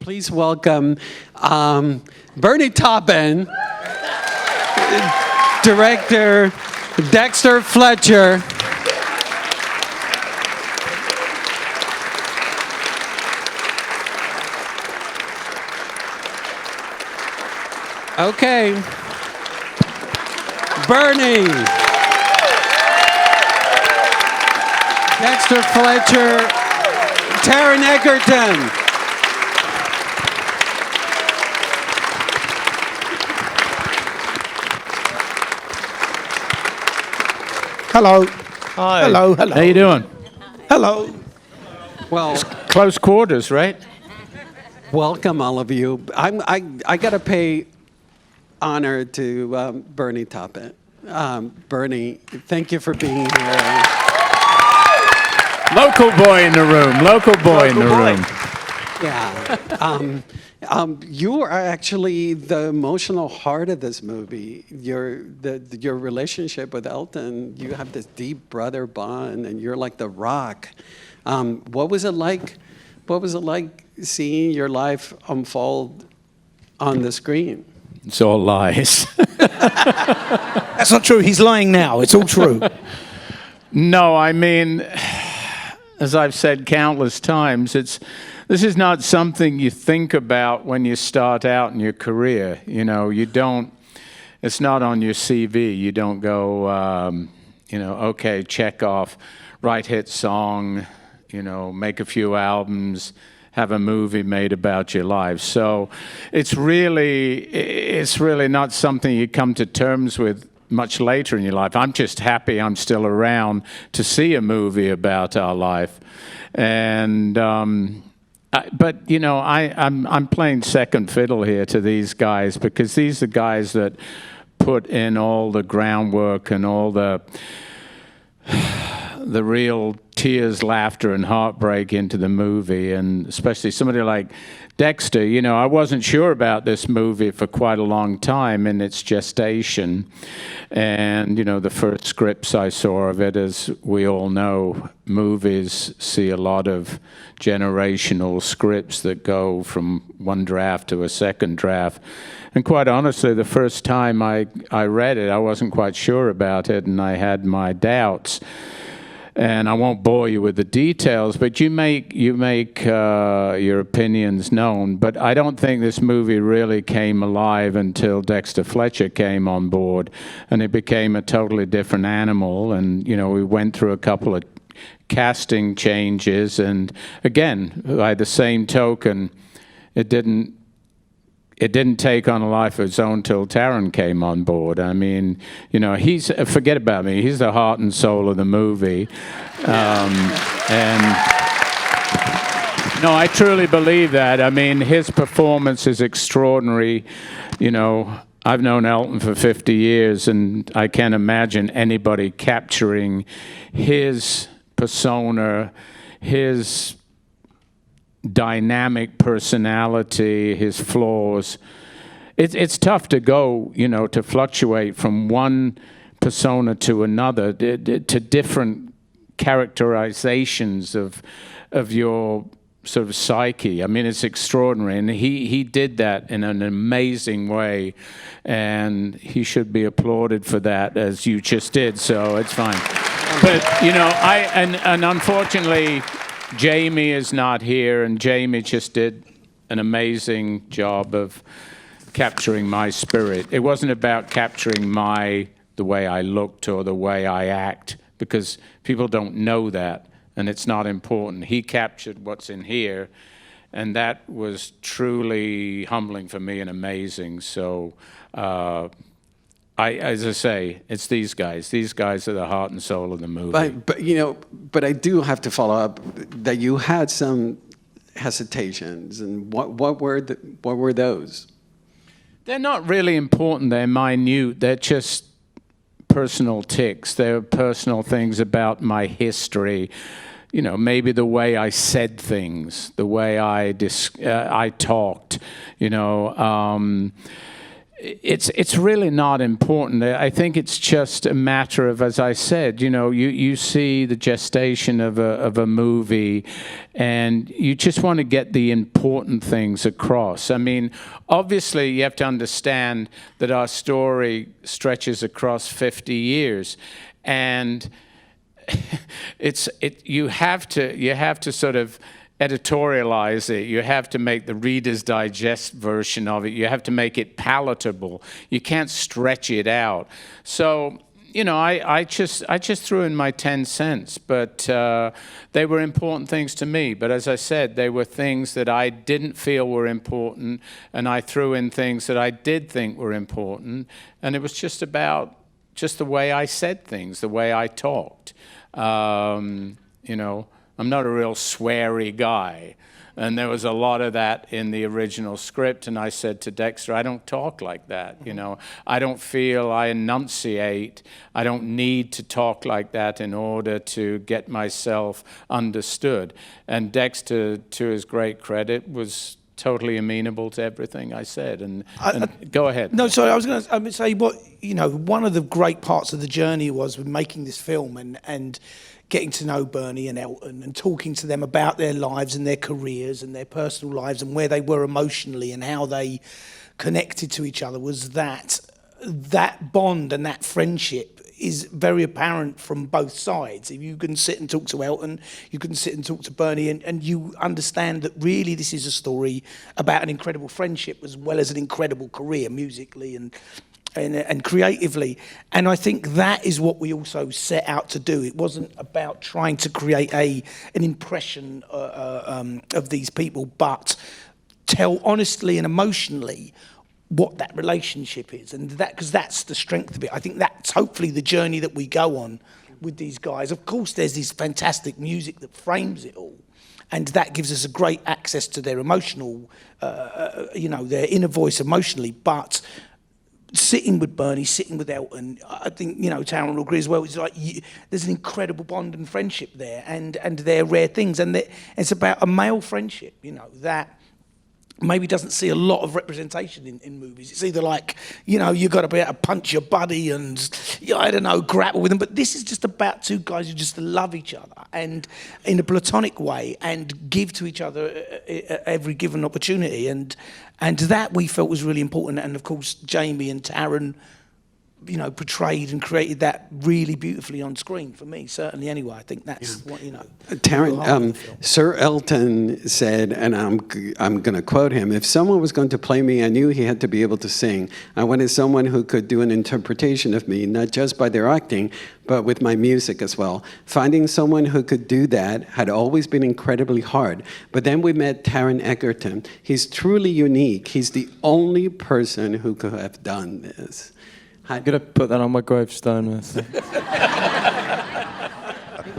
Please welcome Bernie Taupin, director Dexter Fletcher. Okay. Bernie. Dexter Fletcher. Taron Egerton. Hello. Hi. Hello, hello. How you doing? Hello. Well, Close quarters, right? welcome all of you. I got to pay honor to Bernie Taupin. Bernie, thank you for being here. Local boy in the room. Local boy in the room. Yeah. You are actually the emotional heart of this movie. Your relationship with Elton, you have this deep brother bond, and you're like the rock. What was it like? What was it like seeing your life unfold on the screen? It's all lies. That's not true. He's lying now. It's all true. No, I mean, as I've said countless times, this is not something you think about when you start out in your career. You know, it's not on your CV. You don't go, okay, check off, write hit song, make a few albums, have a movie made about your life. So it's really not something you come to terms with much later in your life. I'm just happy I'm still around to see a movie about our life. And I'm playing second fiddle here to these guys, because these are guys that put in all the groundwork and all the real tears, laughter, and heartbreak into the movie. And especially somebody like Dexter, I wasn't sure about this movie for quite a long time in its gestation. And, the first scripts I saw of it, as we all know, movies see a lot of generational scripts that go from one draft to a second draft. And quite honestly, the first time I read it, I wasn't quite sure about it, and I had my doubts. And I won't bore you with the details, but you make your opinions known. But I don't think this movie really came alive until Dexter Fletcher came on board, and it became a totally different animal. And we went through a couple of casting changes, and again, by the same token, it didn't take on a life of its own till Taron came on board. I mean, he's, forget about me, he's the heart and soul of the movie. And no, I truly believe that. I mean, his performance is extraordinary. I've known Elton for 50 years, and I can't imagine anybody capturing his persona, his dynamic personality, his flaws. It's tough to go, to fluctuate from one persona to another, to different characterizations of your sort of psyche. I mean, it's extraordinary, and he did that in an amazing way, and he should be applauded for that, as you just did. So it's fine. But and unfortunately, Jamie is not here, and Jamie just did an amazing job of capturing my spirit. It wasn't about capturing the way I looked or the way I act, because people don't know that, and it's not important. He captured what's in here, and that was truly humbling for me and amazing. So as I say, it's these guys. These guys are the heart and soul of the movie. But I do have to follow up that you had some hesitations, and what were those? They're not really important. They're minute. They're just personal tics. They're personal things about my history. Maybe the way I said things, the way I talked. it's really not important. I think it's just a matter of, as I said, you see the gestation of a movie, and you just want to get the important things across. I mean, obviously, you have to understand that our story stretches across 50 years, and you have to sort of editorialize it. You have to make the Reader's Digest version of it. You have to make it palatable. You can't stretch it out. So, I just threw in my 10 cents, but they were important things to me. But as I said, they were things that I didn't feel were important, and I threw in things that I did think were important, and it was just about the way I said things, the way I talked. I'm not a real sweary guy. And there was a lot of that in the original script. And I said to Dexter, I don't talk like that. I don't feel I enunciate. I don't need to talk like that in order to get myself understood. And Dexter, to his great credit, was totally amenable to everything I said. And go ahead. No, sorry, I was going to say one of the great parts of the journey was with making this film and getting to know Bernie and Elton and talking to them about their lives and their careers and their personal lives and where they were emotionally and how they connected to each other, was that bond and that friendship is very apparent from both sides. If you can sit and talk to Elton, you can sit and talk to Bernie, and you understand that really this is a story about an incredible friendship as well as an incredible career musically and creatively. And I think that is what we also set out to do. It wasn't about trying to create an impression of these people, but tell honestly and emotionally what that relationship is, and because that's the strength of it. I think that's hopefully the journey that we go on with these guys. Of course, there's this fantastic music that frames it all, and that gives us a great access to their emotional, their inner voice emotionally. But sitting with Bernie, sitting with Elton, I think, Taron will agree as well, it's like there's an incredible bond and friendship there, and they're rare things. And it's about a male friendship, that maybe doesn't see a lot of representation in movies. It's either like, you've got to be able to punch your buddy and, grapple with them. But this is just about two guys who just love each other and in a platonic way and give to each other every given opportunity. And that we felt was really important. And of course, Jamie and Taron, portrayed and created that really beautifully on screen for me, certainly anyway. I think that's what, Taron, Sir Elton said, and I'm going to quote him, "If someone was going to play me, I knew he had to be able to sing. I wanted someone who could do an interpretation of me, not just by their acting, but with my music as well. Finding someone who could do that had always been incredibly hard. But then we met Taron Egerton. He's truly unique. He's the only person who could have done this." I'm going to put that on my gravestone.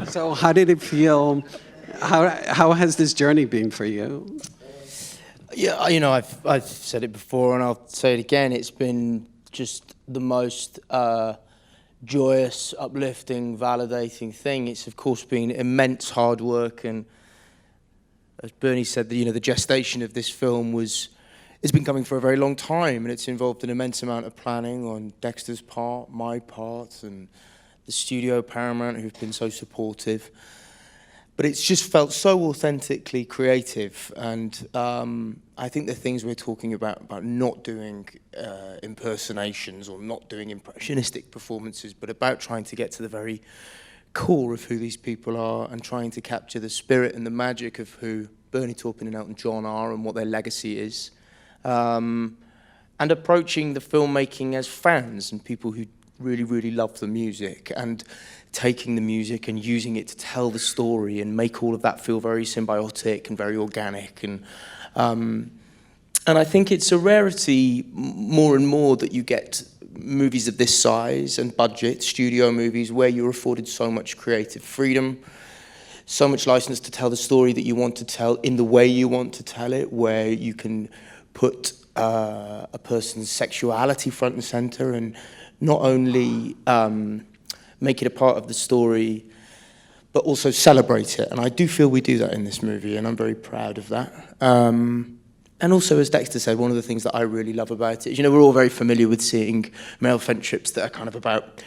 So how did it feel? How has this journey been for you? Yeah, I've said it before and I'll say it again. It's been just the most joyous, uplifting, validating thing. It's, of course, been immense hard work. And as Bernie said, the gestation of this film it's been coming for a very long time, and it's involved an immense amount of planning on Dexter's part, my part, and the studio, Paramount, who've been so supportive. But it's just felt so authentically creative, and I think the things we're talking about not doing impersonations or not doing impressionistic performances, but about trying to get to the very core of who these people are and trying to capture the spirit and the magic of who Bernie, Taupin and Elton John are and what their legacy is. And approaching the filmmaking as fans and people who really, really love the music, and taking the music and using it to tell the story and make all of that feel very symbiotic and very organic. And I think it's a rarity more and more that you get movies of this size and budget, studio movies, where you're afforded so much creative freedom, so much license to tell the story that you want to tell in the way you want to tell it, where you can put a person's sexuality front and center and not only make it a part of the story, but also celebrate it. And I do feel we do that in this movie, and I'm very proud of that. And also, as Dexter said, one of the things that I really love about it is, you know, we're all very familiar with seeing male friendships that are kind of about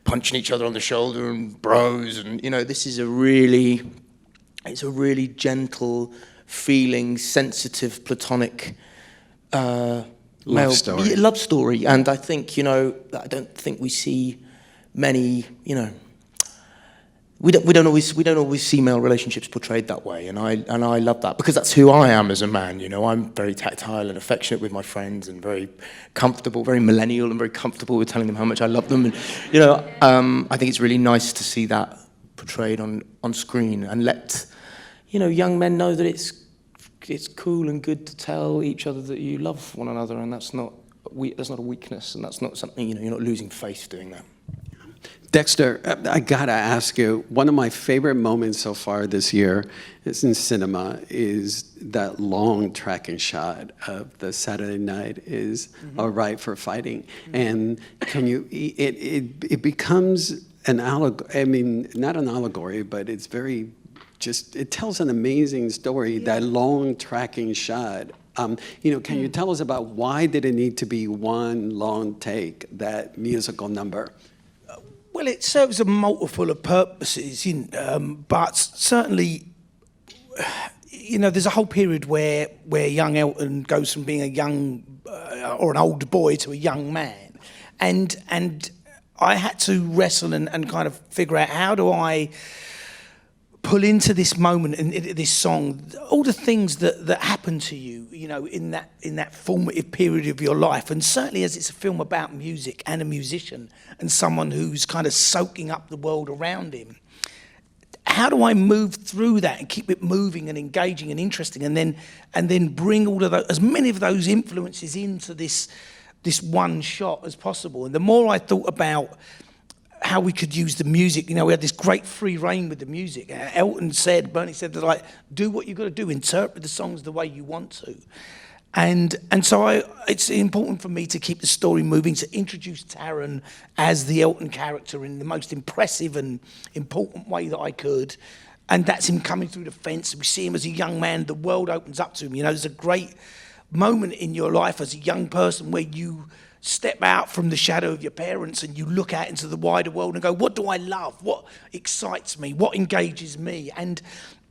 punching each other on the shoulder and bros, and, you know, this is it's a really gentle, feeling, sensitive, platonic love story. Love story. And I think, you know, I don't think we see many, you know, we don't always see male relationships portrayed that way, and I love that, because that's who I am as a man. You know, I'm very tactile and affectionate with my friends, and very comfortable, very millennial, and very comfortable with telling them how much I love them. And, you know, I think it's really nice to see that portrayed on screen, and let, you know, young men know that it's cool and good to tell each other that you love one another, and that's not a weakness, and that's not something, you know, you're not losing face doing that. Dexter, I gotta ask you, one of my favorite moments so far this year is in cinema, is that long tracking shot of the Saturday Night is All Right for Fighting. And can you, it becomes an allegory, I mean, not an allegory, but it's very, just, it tells an amazing story, that long tracking shot. You know, can you tell us about why did it need to be one long take, that musical number? Well, it serves a multiple of purposes, but certainly, you know, there's a whole period where young Elton goes from being a young or an old boy to a young man, and I had to wrestle and kind of figure out, how do I pull into this moment and this song all the things that happen to you, you know, in that formative period of your life. And certainly, as it's a film about music and a musician and someone who's kind of soaking up the world around him, how do I move through that and keep it moving and engaging and interesting, and then bring all of those, as many of those influences into this one shot as possible? And the more I thought about how we could use the music, you know, we had this great free reign with the music. Bernie said that, like, do what you've got to do, interpret the songs the way you want to. And so it's important for me to keep the story moving, to introduce Taron as the Elton character in the most impressive and important way that I could. And that's him coming through the fence. We see him as a young man, the world opens up to him. You know, there's a great moment in your life as a young person where you step out from the shadow of your parents and you look out into the wider world and go, what do I love? What excites me? What engages me? And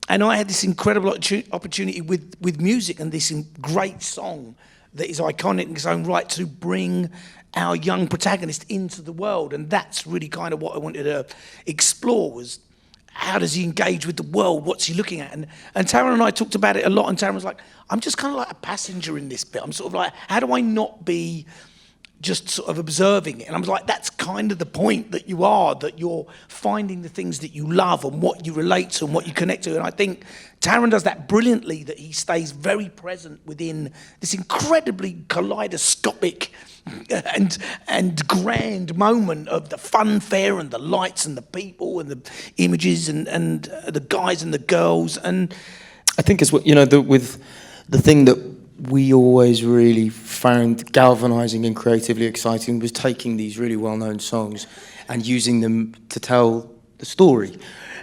I had this incredible opportunity with music and this great song that is iconic in its own right, to bring our young protagonist into the world. And that's really kind of what I wanted to explore, was how does he engage with the world? What's he looking at? And Taron and I talked about it a lot, and Taron was like, I'm just kind of like a passenger in this bit. I'm sort of like, how do I not be just sort of observing it? And I was like, that's kind of the point, that you are, that you're finding the things that you love and what you relate to and what you connect to. And I think Taron does that brilliantly, that he stays very present within this incredibly kaleidoscopic and grand moment of the fanfare and the lights and the people and the images and the guys and the girls. And I think it's what, you know, with the thing that we always really found galvanizing and creatively exciting was taking these really well-known songs and using them to tell the story.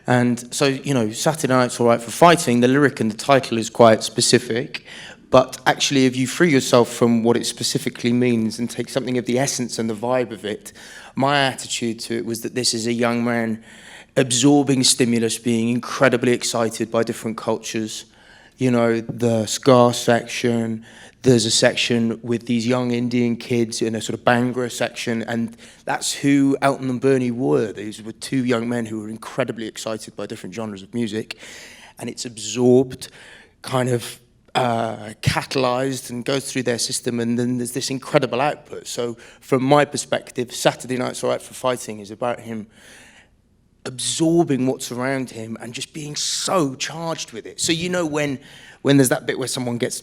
And so, you know, Saturday Night's All Right for Fighting, the lyric and the title is quite specific, but actually if you free yourself from what it specifically means and take something of the essence and the vibe of it, my attitude to it was that this is a young man absorbing stimulus, being incredibly excited by different cultures. You know, the ska section, there's a section with these young Indian kids in a sort of Bhangra section, and that's who Elton and Bernie were. These were two young men who were incredibly excited by different genres of music, and it's absorbed, kind of catalyzed, and goes through their system, and then there's this incredible output. So from my perspective, Saturday Night's All Right for Fighting is about him absorbing what's around him and just being so charged with it. So you know when there's that bit where someone gets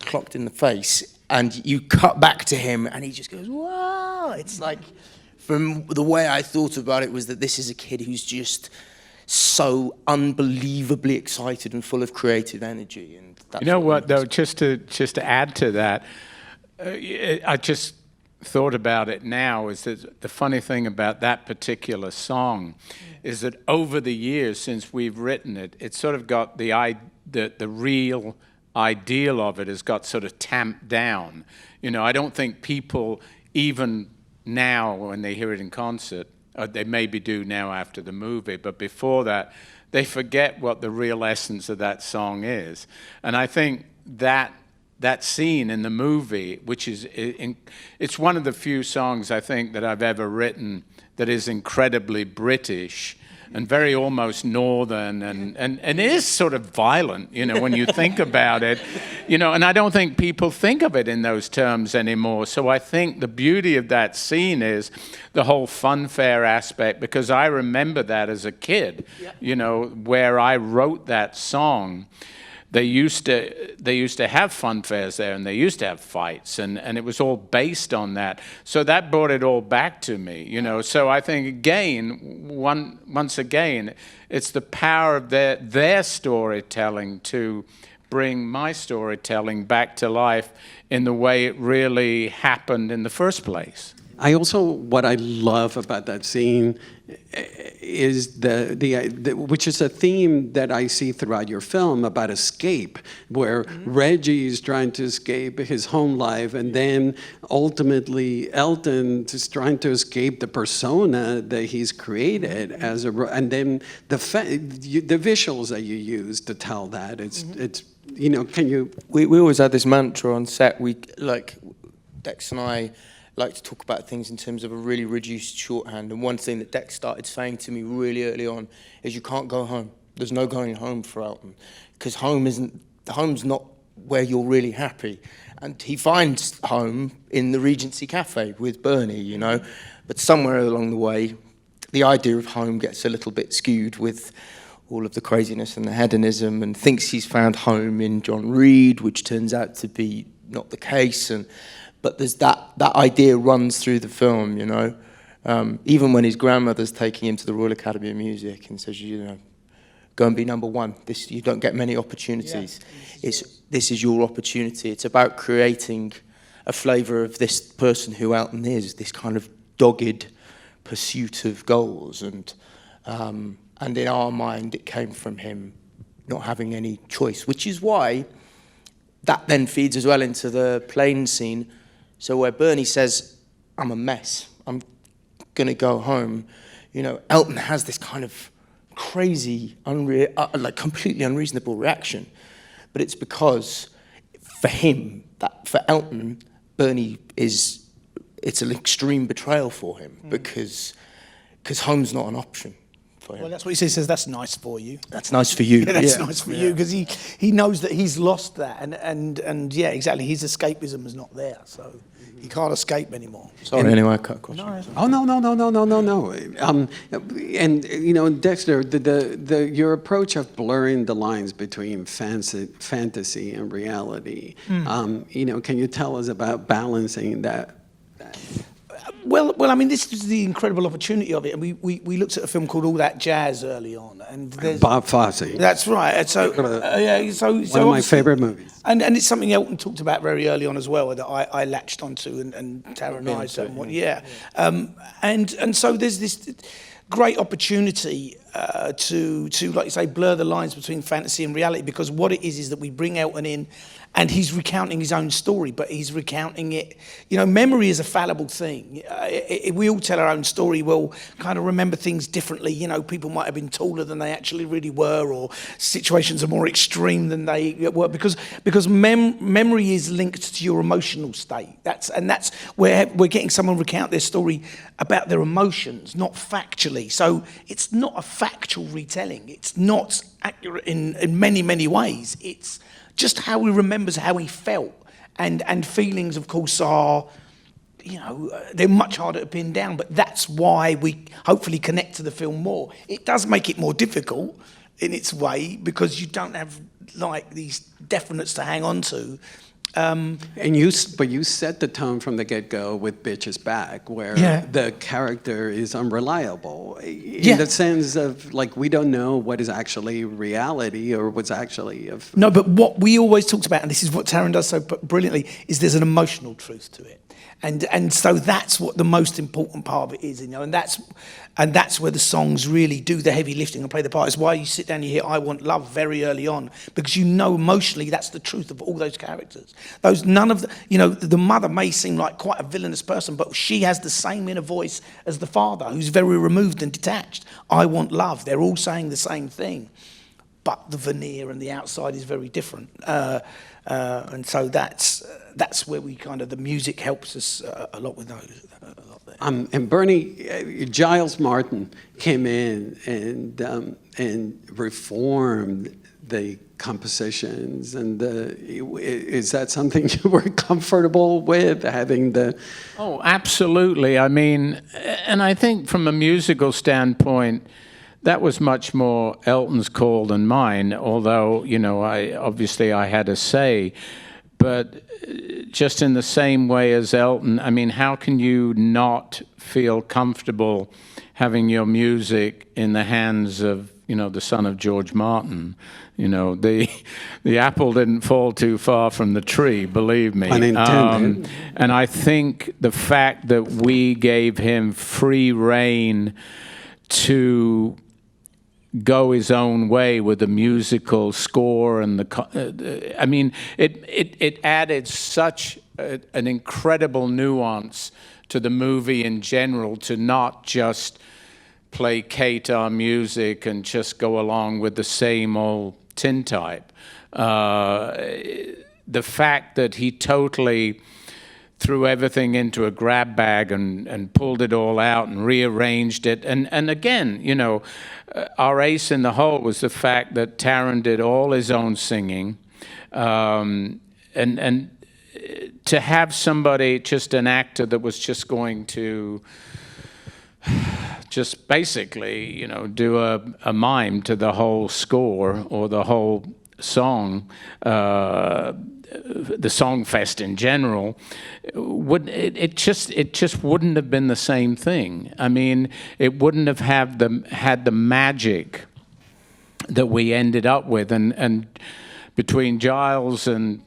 clocked in the face and you cut back to him and he just goes, wow. It's like, from the way I thought about it was that this is a kid who's just so unbelievably excited and full of creative energy. And that's, you know what though, just to add to that, I just thought about it now, is that the funny thing about that particular song is that over the years since we've written it, it's sort of got the real ideal of it has got sort of tamped down. You know, I don't think people, even now when they hear it in concert, or they maybe do now after the movie, but before that, they forget what the real essence of that song is. And I think that scene in the movie, which is, it's one of the few songs I think that I've ever written that is incredibly British and very almost northern, and it is sort of violent, you know, when you think about it, you know, and I don't think people think of it in those terms anymore. So I think the beauty of that scene is the whole funfair aspect, because I remember that as a kid, you know, where I wrote that song. They used to have fun fairs there, and they used to have fights, and it was all based on that. So that brought it all back to me, you know. So I think again, once again, it's the power of their storytelling to bring my storytelling back to life in the way it really happened in the first place. What I love about that scene is which is a theme that I see throughout your film about escape, where Reggie is trying to escape his home life, and then ultimately Elton is trying to escape the persona that he's created and then the visuals that you use to tell that it's you know, can you? We always had this mantra on set. Dex and I like to talk about things in terms of a really reduced shorthand. And one thing that Dex started saying to me really early on is, you can't go home. There's no going home for Elton, because home's not where you're really happy. And he finds home in the Regency Cafe with Bernie, you know. But somewhere along the way, the idea of home gets a little bit skewed with all of the craziness and the hedonism, and thinks he's found home in John Reed, which turns out to be not the case. But there's that idea runs through the film, you know. Even when his grandmother's taking him to the Royal Academy of Music and says, you know, go and be number one. You don't get many opportunities. Yeah. This is your opportunity. It's about creating a flavour of this person who Elton is, this kind of dogged pursuit of goals. And in our mind, it came from him not having any choice, which is why that then feeds as well into the plane scene. So where Bernie says, I'm a mess, I'm going to go home, you know, Elton has this kind of crazy, completely unreasonable reaction. But it's because for him, for Elton, Bernie it's an extreme betrayal for him, because home's not an option. Well, that's what he says. That's nice for you. That's nice for you. That's nice for you, because he knows that he's lost that, and yeah, exactly. His escapism is not there, so he can't escape anymore. Sorry, anyway, I cut across. No. And you know, Dexter, your approach of blurring the lines between fantasy and reality. You know, can you tell us about balancing that? Well, I mean, this is the incredible opportunity of it, and we looked at a film called All That Jazz early on, and there's Bob Fosse. That's right. And so one of my favorite movies, and it's something Elton talked about very early on as well, that I latched onto, and Taron and I somewhat, and so there's this great opportunity to, like you say, blur the lines between fantasy and reality, because what it is that we bring Elton in, and he's recounting his own story, but he's recounting it. You know, memory is a fallible thing. We all tell our own story. We'll kind of remember things differently. You know, people might have been taller than they actually really were, or situations are more extreme than they were, because memory is linked to your emotional state. That's where we're getting someone recount their story about their emotions, not factually. So it's not a factual retelling. It's not accurate in many, many ways. It's just how he remembers how he felt, and feelings, of course, are, you know, they're much harder to pin down. But that's why we hopefully connect to the film more. It does make it more difficult in its way, because you don't have like these definites to hang on to. But you set the tone from the get-go with Bitch Is Back, where the character is unreliable, in the sense of, like, we don't know what is actually reality or what's actually of... No, but what we always talked about, and this is what Taron does so brilliantly, is there's an emotional truth to it. And so that's what the most important part of it is, you know, and that's where the songs really do the heavy lifting and play the part. It's why you sit down and you hear I Want Love very early on, because you know emotionally that's the truth of all those characters. None of the, you know, the mother may seem like quite a villainous person, but she has the same inner voice as the father, who's very removed and detached. I want love. They're all saying the same thing, but the veneer and the outside is very different. And so that's where we kind of, the music helps us a lot with those. And Bernie, Giles Martin came in and reformed the compositions, and is that something you were comfortable with, having the? Oh, absolutely. I mean, and I think from a musical standpoint, that was much more Elton's call than mine, although, you know, I had a say. But just in the same way as Elton, I mean, how can you not feel comfortable having your music in the hands of, you know, the son of George Martin? You know, the apple didn't fall too far from the tree, believe me. Unintended. And I think the fact that we gave him free rein to go his own way with the musical score and I mean, it added such an incredible nuance to the movie in general, to not just placate our music and just go along with the same old tintype. The fact that he totally threw everything into a grab bag and pulled it all out and rearranged it. And again, you know, our ace in the hole was the fact that Taron did all his own singing. And to have somebody, just an actor that was just going to just basically, you know, do a mime to the whole score or the whole song, the song fest in general, it just wouldn't have been the same thing. I mean, it wouldn't have had the magic that we ended up with, and between Giles and,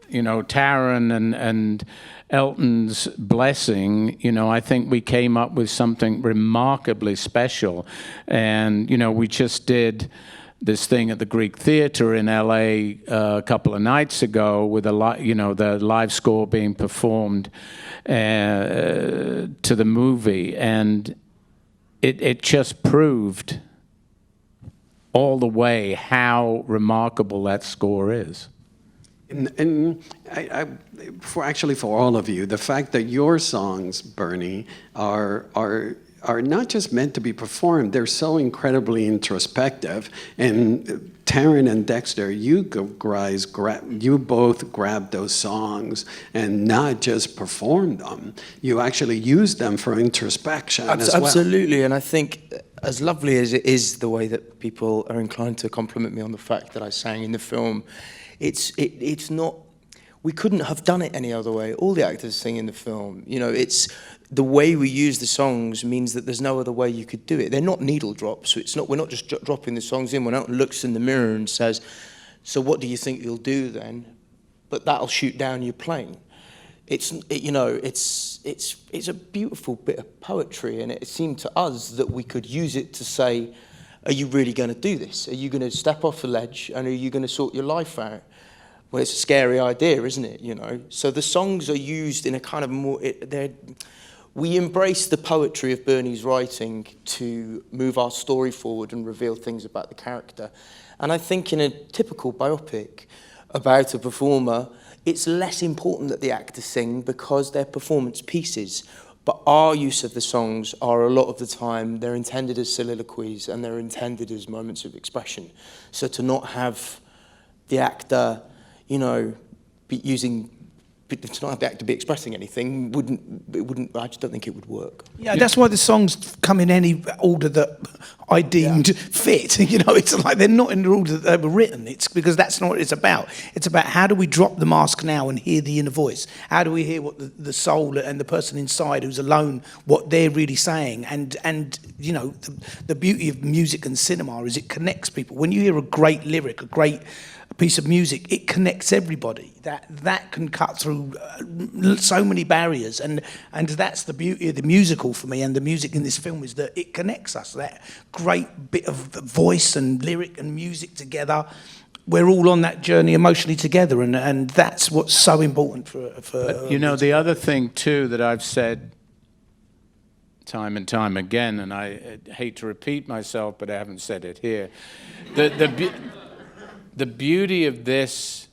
you know, Taron and Elton's blessing, you know, I think we came up with something remarkably special. And, you know, we just did this thing at the Greek Theatre in LA a couple of nights ago with the live score being performed to the movie, and it just proved all the way how remarkable that score is. And for all of you, the fact that your songs, Bernie, are not just meant to be performed, they're so incredibly introspective. And Taron and Dexter, you guys you both grabbed those songs and not just performed them. You actually used them for introspection as well. Absolutely, and I think as lovely as it is the way that people are inclined to compliment me on the fact that I sang in the film, it's not, we couldn't have done it any other way. All the actors sing in the film. You know, it's the way we use the songs means that there's no other way you could do it. They're not needle drops. So it's not, we're not just dropping the songs in. When Elton looks in the mirror and says, "So what do you think you'll do then?" But that'll shoot down your plane. It's a beautiful bit of poetry, and it seemed to us that we could use it to say, are you really going to do this? Are you going to step off the ledge, and are you going to sort your life out? Well, it's a scary idea, isn't it? You know, so the songs are used in a kind of more. We embrace the poetry of Bernie's writing to move our story forward and reveal things about the character. And I think in a typical biopic about a performer, it's less important that the actors sing because they're performance pieces. But our use of the songs are a lot of the time, they're intended as soliloquies and they're intended as moments of expression. So to not have the actor, you know, to not have the actor be expressing anything, I just don't think it would work. Yeah, that's why the songs come in any order that I deemed fit. You know, it's like they're not in the order that they were written. It's because that's not what it's about. It's about how do we drop the mask now and hear the inner voice? How do we hear what the soul and the person inside who's alone, what they're really saying? And you know, the beauty of music and cinema is it connects people. When you hear a great lyric, a great piece of music, it connects everybody. That can cut through so many barriers, and that's the beauty of the musical for me, and the music in this film is that it connects us. That great bit of voice and lyric and music together, we're all on that journey emotionally together, and that's what's so important for But, you know, the other thing too that I've said time and time again, and I hate to repeat myself, but I haven't said it here. The beauty of this,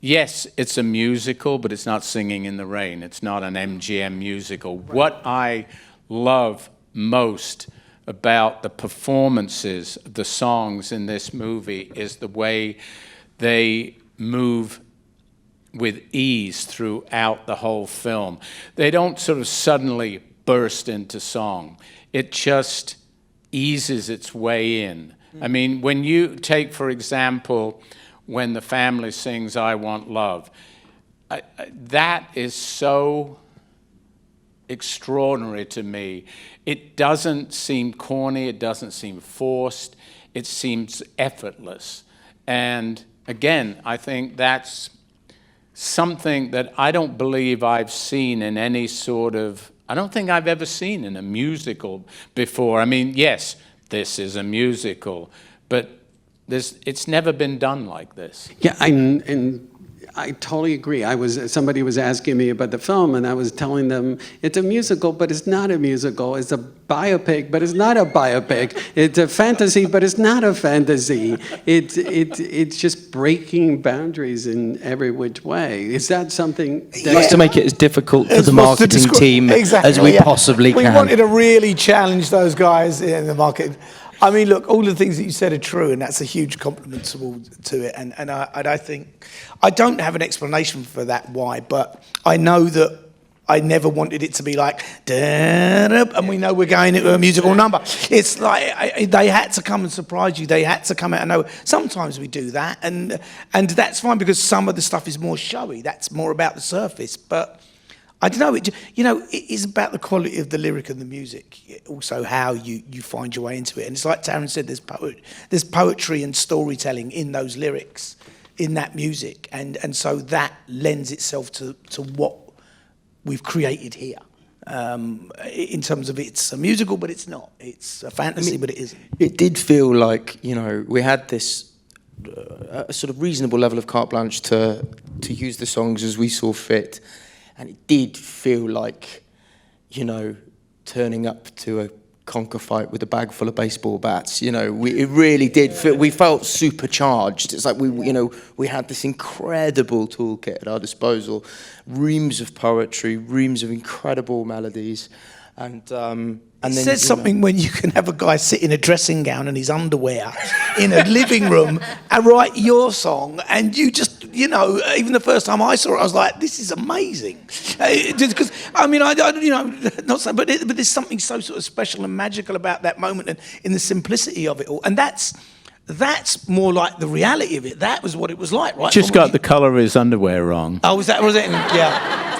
yes, it's a musical, but it's not Singing in the Rain. It's not an MGM musical. Right. What I love most about the performances, the songs in this movie, is the way they move with ease throughout the whole film. They don't sort of suddenly burst into song. It just eases its way in. I mean, when you take, for example, when the family sings I Want Love, that is so extraordinary to me. It doesn't seem corny, it doesn't seem forced, it seems effortless. And again, I think that's something that I don't believe I've seen in any sort of, I don't think I've ever seen in a musical before. I mean, yes, this is a musical, but it's never been done like this. Yeah, and I totally agree. Somebody was asking me about the film, and I was telling them it's a musical, but it's not a musical. It's a biopic, but it's not a biopic. It's a fantasy, but it's not a fantasy. It's just breaking boundaries in every which way. Is that something? Just to make it as difficult for the marketing team as we possibly can. We wanted to really challenge those guys in the market. I mean, look, all the things that you said are true, and that's a huge compliment to it. And I think, I don't have an explanation for that why, but I know that I never wanted it to be like, and we know we're going into a musical number. It's like, they had to come and surprise you. They had to come out and know. Sometimes we do that, and that's fine because some of the stuff is more showy. That's more about the surface, but I don't know, it is about the quality of the lyric and the music, also how you find your way into it. And it's like Taron said, there's poetry and storytelling in those lyrics, in that music. And so that lends itself to what we've created here. In terms of it's a musical, but it's not. It's a fantasy, but it isn't. It did feel like, we had this a sort of reasonable level of carte blanche to use the songs as we saw fit. And it did feel like, turning up to a conker fight with a bag full of baseball bats. It really did feel, we felt supercharged. It's like we had this incredible toolkit at our disposal, reams of poetry, reams of incredible melodies, and then it says something when you can have a guy sit in a dressing gown and his underwear in a living room and write your song, and you just, even the first time I saw it, I was like, this is amazing. Just because, not so, but there's something so sort of special and magical about that moment and in the simplicity of it all, and that's more like the reality of it. That was what it was like, right? Just got the colour of his underwear wrong. Oh, was it? Yeah.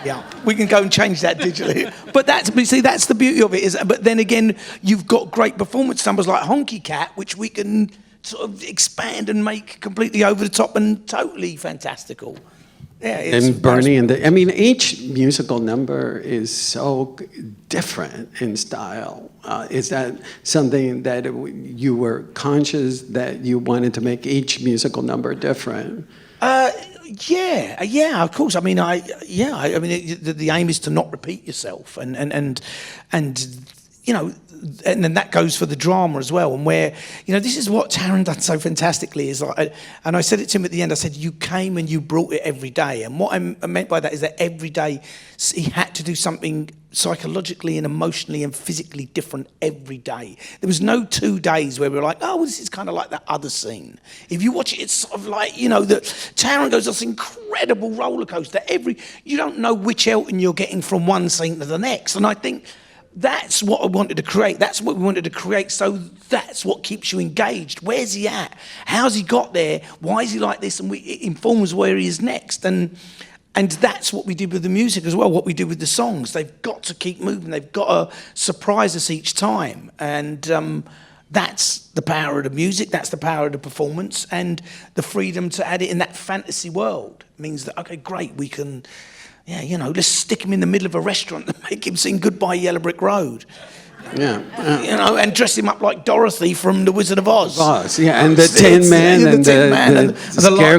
Yeah, we can go and change that digitally. But that's the beauty of it. But then again, you've got great performance numbers like Honky Cat, which we can sort of expand and make completely over the top and totally fantastical. Yeah, and Bernie each musical number is so different in style. Is that something that you were conscious that you wanted to make each musical number different? Yeah, of course. The aim is to not repeat yourself, and then that goes for the drama as well. And where, this is what Taron done so fantastically is like, and I said it to him at the end. I said, you came and you brought it every day. And what I meant by that is that every day he had to do something psychologically and emotionally and physically different every day. There was no 2 days where we were like, oh, well, this is kind of like that other scene. If you watch it, it's sort of like, that Taron goes this incredible roller coaster. You don't know which Elton you're getting from one scene to the next. And I think that's what I wanted to create. That's what we wanted to create. So that's what keeps you engaged. Where's he at? How's he got there? Why is he like this? And it informs where he is next. And that's what we did with the music as well, what we did with the songs. They've got to keep moving. They've got to surprise us each time. And that's the power of the music. That's the power of the performance. And the freedom to add it in that fantasy world means that, okay, great, we can... Yeah, you know, let's stick him in the middle of a restaurant and make him sing Goodbye Yellow Brick Road. Yeah. You know, and dress him up like Dorothy from The Wizard of Oz. Yeah, and the Tin Man and the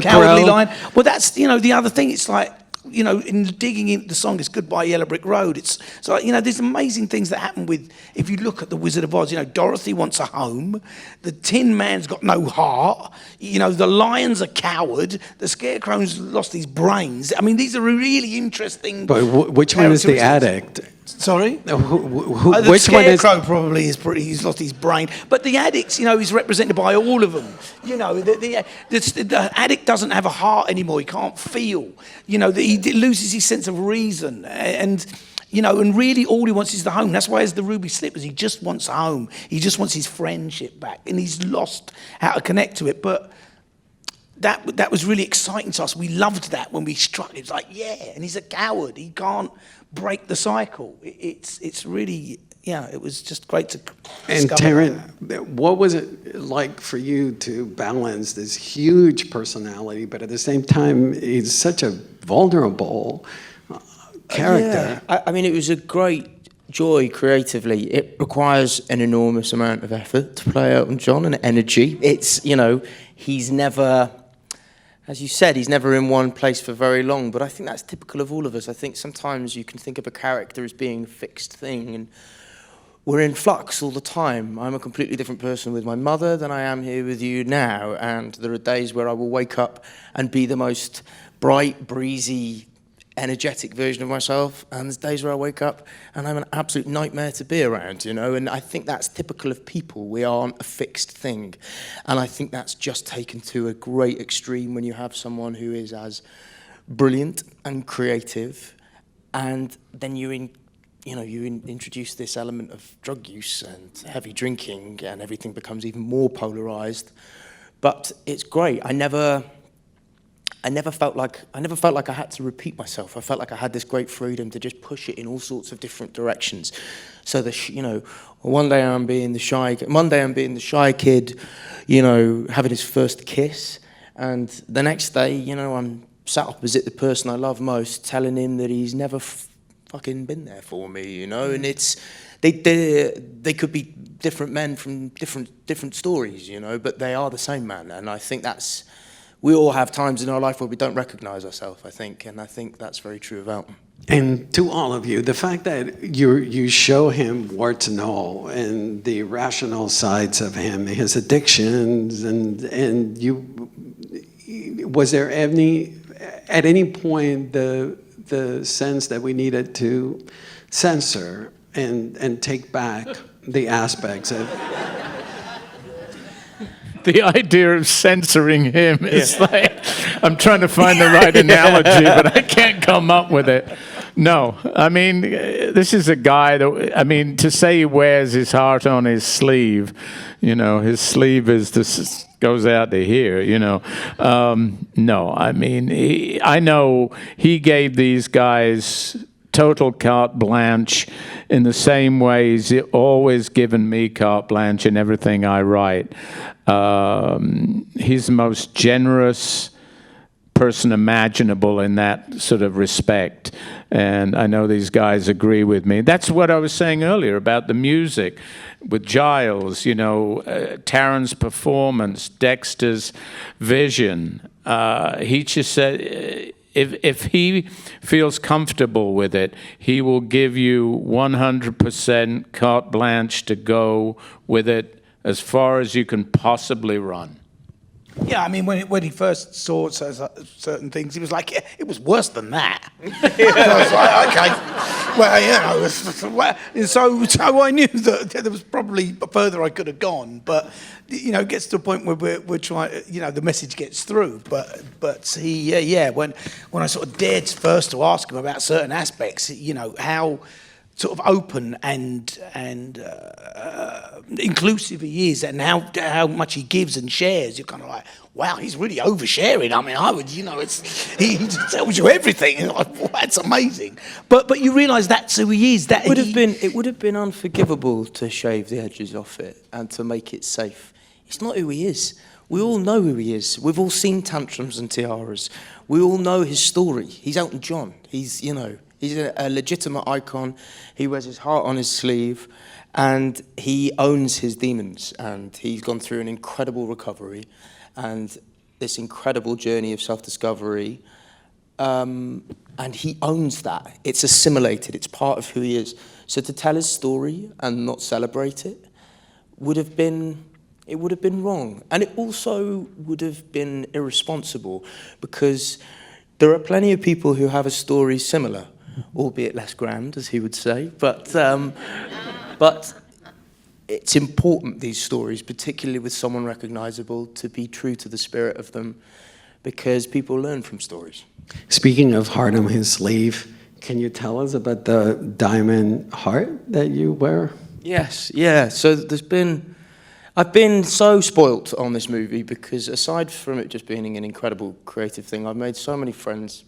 Cowardly Scarecrow. Lion. Well, that's, you know, the other thing. It's like, you know, in digging into the song, it's Goodbye Yellow Brick Road. It's like, you know, there's amazing things that happen with, if you look at The Wizard of Oz, you know, Dorothy wants a home, the Tin Man's got no heart, you know, the lion's a coward, the Scarecrow's lost his brains. I mean, these are really interesting. But which one is the addict? Sorry? The Which one is... Scarecrow probably is pretty, he's lost his brain. But the addict, you know, is represented by all of them. You know, the addict doesn't have a heart anymore. He can't feel. You know, he loses his sense of reason. And, you know, and really all he wants is the home. That's why he has the ruby slippers. He just wants a home. He just wants his friendship back. And he's lost how to connect to it. But that was really exciting to us. We loved that when we struck it. It was like, yeah, and he's a coward. He can't break the cycle. It's really, yeah, it was just great to And Taron, what was it like for you to balance this huge personality, but at the same time, he's such a vulnerable character? Yeah. I mean, it was a great joy creatively. It requires an enormous amount of effort to play Elton John and energy. It's, you know, he's never... As you said, he's never in one place for very long, but I think that's typical of all of us. I think sometimes you can think of a character as being a fixed thing, and we're in flux all the time. I'm a completely different person with my mother than I am here with you now, and there are days where I will wake up and be the most bright, breezy, energetic version of myself, and there's days where I wake up and I'm an absolute nightmare to be around, you know, and I think that's typical of people. We aren't a fixed thing, and I think that's just taken to a great extreme when you have someone who is as brilliant and creative, and then you introduce this element of drug use and heavy drinking, and everything becomes even more polarized. But it's great. I never felt like I had to repeat myself. I felt like I had this great freedom to just push it in all sorts of different directions. So one day I'm being the shy kid, you know, having his first kiss, and the next day, you know, I'm sat opposite the person I love most, telling him that he's never fucking been there for me, you know. And it's they could be different men from different stories, you know, but they are the same man, and I think that's. We all have times in our life where we don't recognize ourselves, I think, and I think that's very true of Elton. And to all of you, the fact that you show him warts and all, and the rational sides of him, his addictions, and you, was there at any point the sense that we needed to censor and take back the aspects of... The idea of censoring him is like, I'm trying to find the right analogy, but I can't come up with it. No, I mean, this is a guy that, I mean, to say he wears his heart on his sleeve, you know, his sleeve goes out to here, you know. No, I mean, I know he gave these guys total carte blanche in the same way he's always given me carte blanche in everything I write. He's the most generous person imaginable in that sort of respect. And I know these guys agree with me. That's what I was saying earlier about the music with Giles, you know, Taron's performance, Dexter's vision. He just said... If he feels comfortable with it, he will give you 100% carte blanche to go with it as far as you can possibly run. Yeah, I mean, when he first saw certain things, he was like, yeah, it was worse than that. So I was like, okay. Well, you know, so I knew that there was probably further I could have gone, but, you know, it gets to a point where we're trying, you know, the message gets through. But he, when I sort of dared first to ask him about certain aspects, you know, how sort of open and inclusive he is, and how much he gives and shares, you're kind of like, wow, he's really oversharing. I mean, I would, he just tells you everything. And like, wow, that's amazing. But you realise that's who he is. That It would have been unforgivable to shave the edges off it and to make it safe. It's not who he is. We all know who he is. We've all seen Tantrums and Tiaras. We all know his story. He's Elton John. He's a legitimate icon. He wears his heart on his sleeve, and he owns his demons. And he's gone through an incredible recovery and this incredible journey of self-discovery. And he owns that. It's assimilated. It's part of who he is. So to tell his story and not celebrate it would have been wrong. And it also would have been irresponsible, because there are plenty of people who have a story similar, albeit less grand, as he would say. But it's important, these stories, particularly with someone recognisable, to be true to the spirit of them, because people learn from stories. Speaking of heart on his sleeve, can you tell us about the diamond heart that you wear? Yes, yeah. So I've been so spoilt on this movie, because aside from it just being an incredible creative thing, I've made so many friends.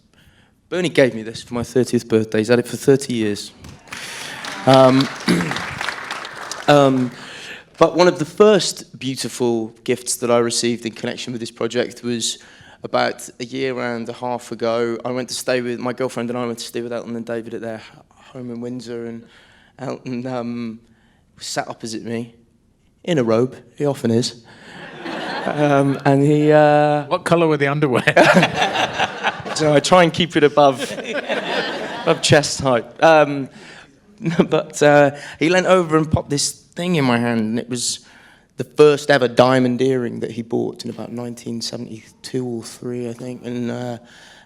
Bernie gave me this for my 30th birthday. He's had it for 30 years. But one of the first beautiful gifts that I received in connection with this project was about a year and a half ago. My girlfriend and I went to stay with Elton and David at their home in Windsor, and Elton sat opposite me in a robe. He often is. And he... What colour were the underwear? So I try and keep it above chest height. But he leant over and popped this thing in my hand, and it was the first ever diamond earring that he bought in about 1972 or 3, I think. And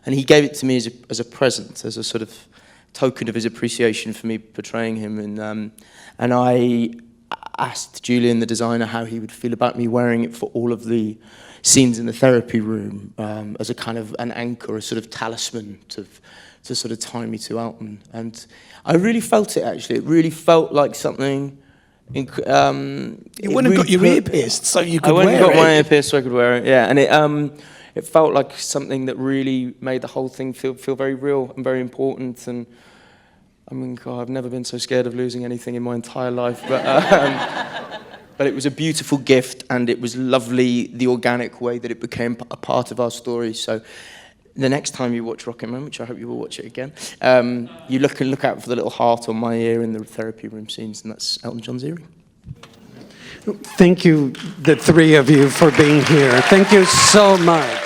he gave it to me as a present, as a sort of token of his appreciation for me portraying him. And I asked Julian, the designer, how he would feel about me wearing it for all of the scenes in the therapy room, as a kind of an anchor, a sort of talisman to sort of tie me to Elton. And I really felt it, actually. It really felt like something... You went and got your ear pierced so you could wear it. I went and got my ear pierced so I could wear it, yeah. And it felt like something that really made the whole thing feel very real and very important. And I mean, God, I've never been so scared of losing anything in my entire life. But it was a beautiful gift, and it was lovely, the organic way that it became a part of our story. So the next time you watch Rocketman, which I hope you will watch it again, you look out for the little heart on my ear in the therapy room scenes, and that's Elton John's earring. Thank you, the three of you, for being here. Thank you so much.